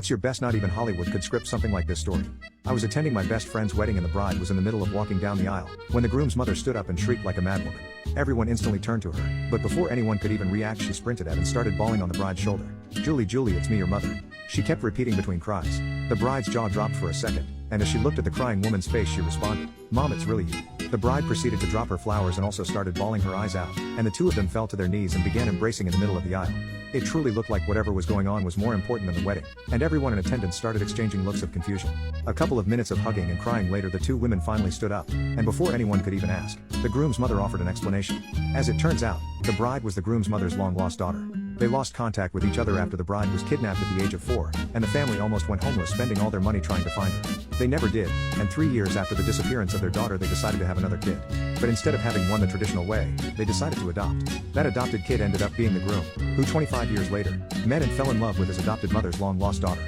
What's your best? Not even Hollywood could script something like this story. I was attending my best friend's wedding and the bride was in the middle of walking down the aisle, when the groom's mother stood up and shrieked like a madwoman. Everyone instantly turned to her, but before anyone could even react she sprinted at and started bawling on the bride's shoulder. "Julie, Julie, it's me, your mother." She kept repeating between cries. The bride's jaw dropped for a second, and as she looked at the crying woman's face she responded, "Mom, it's really you." The bride proceeded to drop her flowers and also started bawling her eyes out, and the two of them fell to their knees and began embracing in the middle of the aisle. It truly looked like whatever was going on was more important than the wedding, and everyone in attendance started exchanging looks of confusion. A couple of minutes of hugging and crying later the two women finally stood up, and before anyone could even ask, the groom's mother offered an explanation. As it turns out, the bride was the groom's mother's long-lost daughter. They lost contact with each other after the bride was kidnapped at the age of 4, and the family almost went homeless spending all their money trying to find her. They never did, and 3 years after the disappearance of their daughter they decided to have another kid. But instead of having one the traditional way, they decided to adopt. That adopted kid ended up being the groom, who 25 years later, met and fell in love with his adopted mother's long-lost daughter.